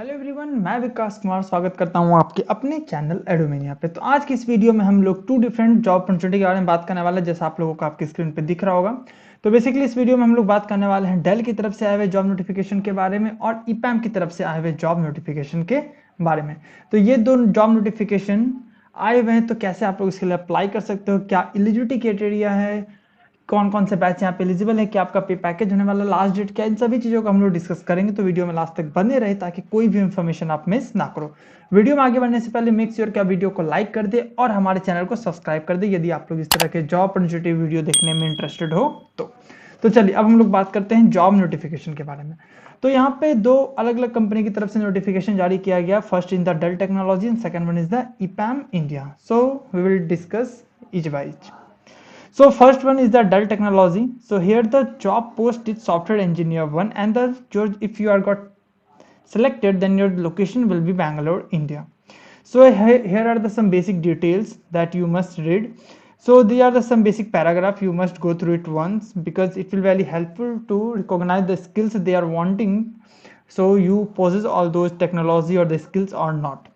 Hello everyone, मैं विकास कुमार स्वागत करता हूं आपके अपने चैनल एडोमेनिया पे। तो आज की इस वीडियो में हम लोग टू डिफरेंट जॉब अपॉर्चुनिटी के बारे में बात करने वाले हैं, जैसा आप लोगों को आपकी स्क्रीन पे दिख रहा होगा। तो बेसिकली इस वीडियो में हम लोग बात करने वाले हैं डेल की तरफ से आए हुए जॉब नोटिफिकेशन के बारे में और ईपैम की तरफ से आए हुए जॉब नोटिफिकेशन के बारे में। तो ये दो जॉब नोटिफिकेशन आए हुए हैं, तो कैसे आप लोग इसके लिए अप्लाई कर सकते हो, क्या एलिजिबिलिटी क्राइटेरिया है, कौन कौन से बैच यहाँ पे एलिजिबल है, क्या आपका पे पैकेज होने वाला, लास्ट डेट क्या, इन सभी चीज़ों को हम लोग डिस्कस करेंगे। तो वीडियो में लास्ट तक बने रहे ताकि कोई भी इन्फॉर्मेशन आप मिस ना करो। वीडियो में आगे बढ़ने से पहले मेक श्योर कि आप वीडियो को लाइक कर दे और हमारे चैनल को सब्सक्राइब कर दे यदि आप लोग इस तरह के जॉब अपॉर्चुनिटी वीडियो देखने में इंटरेस्टेड हो तो चलिए अब हम लोग बात करते हैं जॉब नोटिफिकेशन के बारे में। तो यहाँ पे दो अलग अलग कंपनी की तरफ से नोटिफिकेशन जारी किया गया। First in the Dell technology and second one is the EPAM India. So we will discuss each by each. So first one is the Dell Technology. So here the job post is software engineer one, and if you are got selected, then your location will be Bangalore, India. So here are the some basic details that you must read. So these are the some basic paragraph, you must go through it once because it will be very helpful to recognize the skills they are wanting, so you possess all those technology or the skills or not.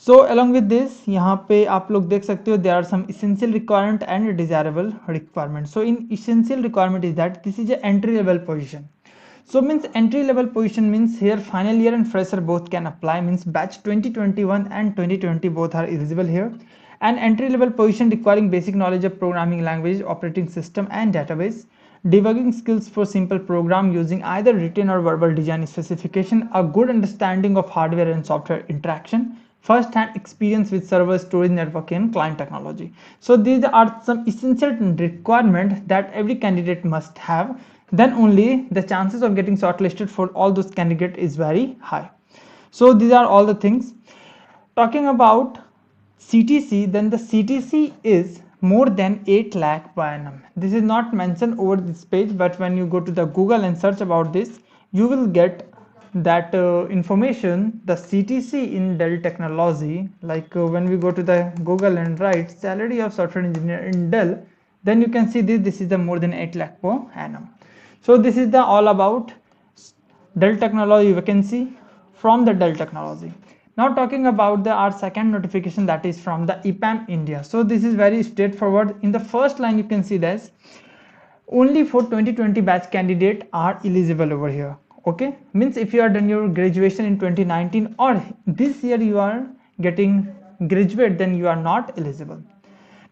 So along with this यहाँ पे आप लोग देख सकते हो there are some essential requirement and desirable requirement. So in essential requirement is that this is entry level position. So means entry level position means here final year and fresher both can apply, means batch 2021 and 2020 both are eligible here. And entry level position requiring basic knowledge of programming language, operating system and database, debugging skills for simple program using either written or verbal design specification, a good understanding of hardware and software interaction, first hand experience with server, storage, networking and client technology. So these are some essential requirements that every candidate must have, then only the chances of getting shortlisted for all those candidates is very high. So these are all the things. Talking about CTC, then the CTC is more than 8 lakh per annum. This is not mentioned over this page, but when you go to the Google and search about this, you will get that information. The CTC in Dell Technology, like when we go to the Google and write salary of software engineer in Dell, then you can see this is the more than 8 lakh per annum. So this is the all about Dell Technology vacancy from the Dell Technology. Now talking about the our second notification, that is from the EPAM India. So this is very straightforward. In the first line you can see this only for 2020 batch candidate are eligible over here. Okay, means if you are done your graduation in 2019 or this year you are getting graduate, then you are not eligible.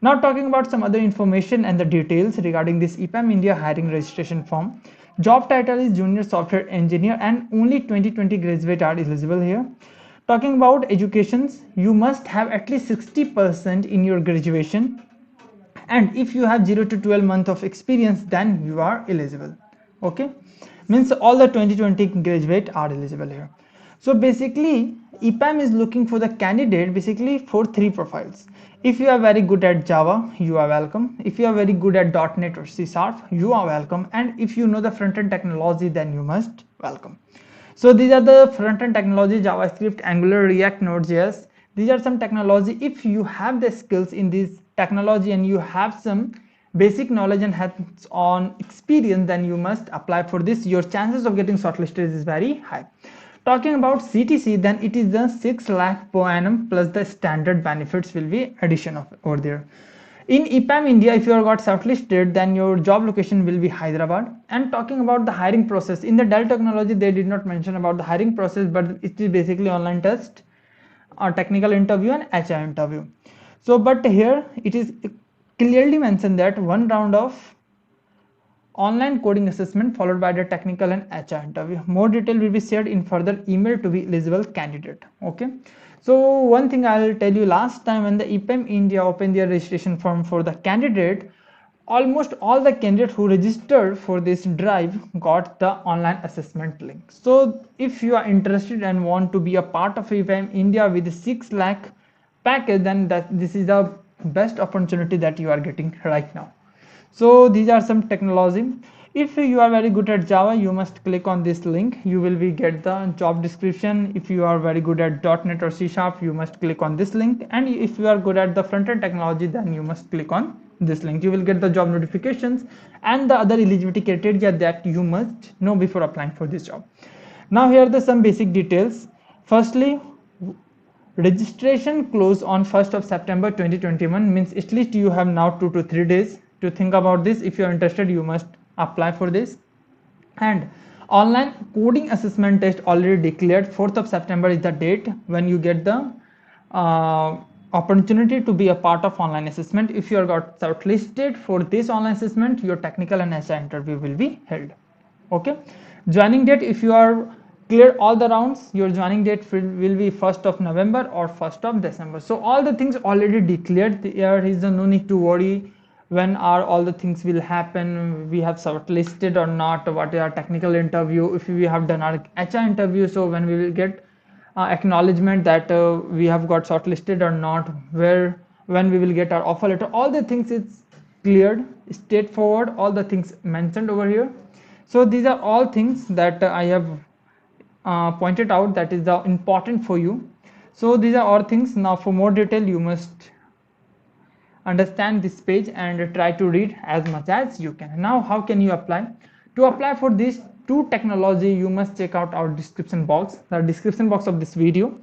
Now talking about some other information and the details regarding this EPAM India hiring registration form. Job title is junior software engineer and only 2020 graduate are eligible here. Talking about educations, you must have at least 60% in your graduation, and if you have 0 to 12 month of experience, then you are eligible. Okay, means all the 2020 graduate are eligible here. So basically EPAM is looking for the candidate basically for three profiles. If you are very good at Java, you are welcome. If you are very good at .NET or C#, you are welcome. And if you know the front-end technology, then you must welcome. So these are the front-end technology: JavaScript, Angular, React, Node.js. These are some technology. If you have the skills in this technology and you have some basic knowledge and hands-on experience, then you must apply for this. Your chances of getting shortlisted is very high. Talking about CTC, then it is the 6 lakh per annum plus the standard benefits will be addition of over there. In EPAM India, if you are got shortlisted, then your job location will be Hyderabad. And talking about the hiring process, in the Dell Technology they did not mention about the hiring process, but it is basically online test or technical interview and HR interview. So but here it is clearly mentioned that one round of online coding assessment followed by the technical and HR interview. More detail will be shared in further email to be eligible candidate. Okay, so one thing I'll tell you, last time when the EPAM India opened their registration form for the candidate, almost all the candidates who registered for this drive got the online assessment link. So if you are interested and want to be a part of EPAM India with 6 lakh package, then this is the best opportunity that you are getting right now. So these are some technology. If you are very good at Java, you must click on this link. You will be get the job description. If you are very good at .NET or C#, you must click on this link. And if you are good at the front-end technology, then you must click on this link. You will get the job notifications and the other eligibility criteria that you must know before applying for this job. Now here are the some basic details. Firstly, registration close on 1st of September 2021, means at least you have now 2 to 3 days to think about this. If you are interested, you must apply for this. And online coding assessment test already declared. 4th of September is the date when you get the opportunity to be a part of online assessment. If you are got shortlisted for this online assessment, your technical and HR interview will be held. Okay, joining date, if you are clear all the rounds, your joining date will be 1st of November or 1st of December. So all the things already declared. There is no need to worry when are all the things will happen, we have shortlisted or not, what is our technical interview, if we have done our HR interview, so when we will get acknowledgement that we have got shortlisted or not, when we will get our offer letter, all the things is cleared, straightforward, all the things mentioned over here. So these are all things that I have pointed out that is the important for you. So these are all things. Now for more detail, you must understand this page and try to read as much as you can. Now how can you apply? To apply for these two technology, you must check out our description box, the description box of this video.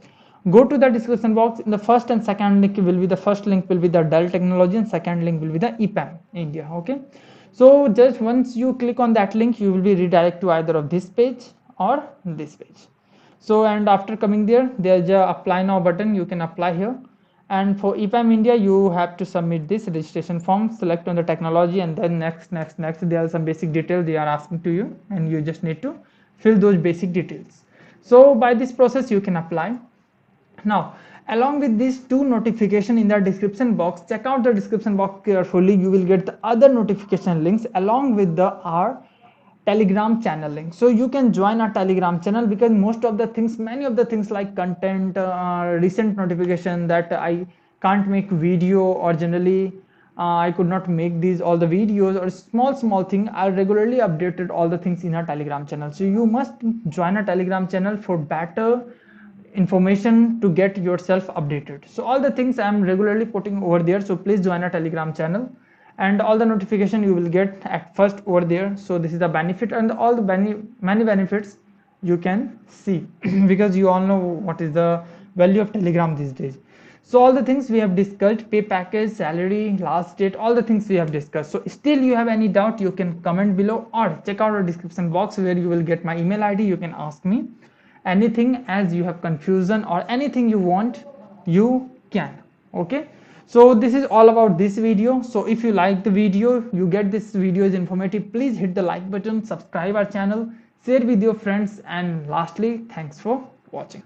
Go to the description box. In the first and second link will be, the first link will be the Dell technology and second link will be the EPAM India. Okay, so just once you click on that link, you will be redirected to either of this page or this page. So and after coming there, there's a apply now button, you can apply here. And for EPAM India, you have to submit this registration form, select on the technology, and then next. There are some basic details they are asking to you, and you just need to fill those basic details. So by this process, you can apply. Now, along with these two notification in the description box, check out the description box carefully. You will get the other notification links along with the our Telegram channel link. So you can join our Telegram channel, because most of the things, many of the things like content, recent notification that I can't make video, or generally I could not make these all the videos, or small thing, I regularly updated all the things in our Telegram channel. So you must join our Telegram channel for better information to get yourself updated. So all the things I am regularly putting over there, so please join our Telegram channel, and all the notification you will get at first over there. So this is the benefit, and all the many benefits you can see because you all know what is the value of Telegram these days. So all the things we have discussed, pay package, salary, last date, all the things we have discussed. So still you have any doubt, you can comment below or check out our description box where you will get my email ID. You can ask me anything as you have confusion or anything you want, you can. Okay, so this is all about this video. So if you like the video, you get this video is informative, please hit the like button, subscribe our channel, share with your friends, and lastly, thanks for watching.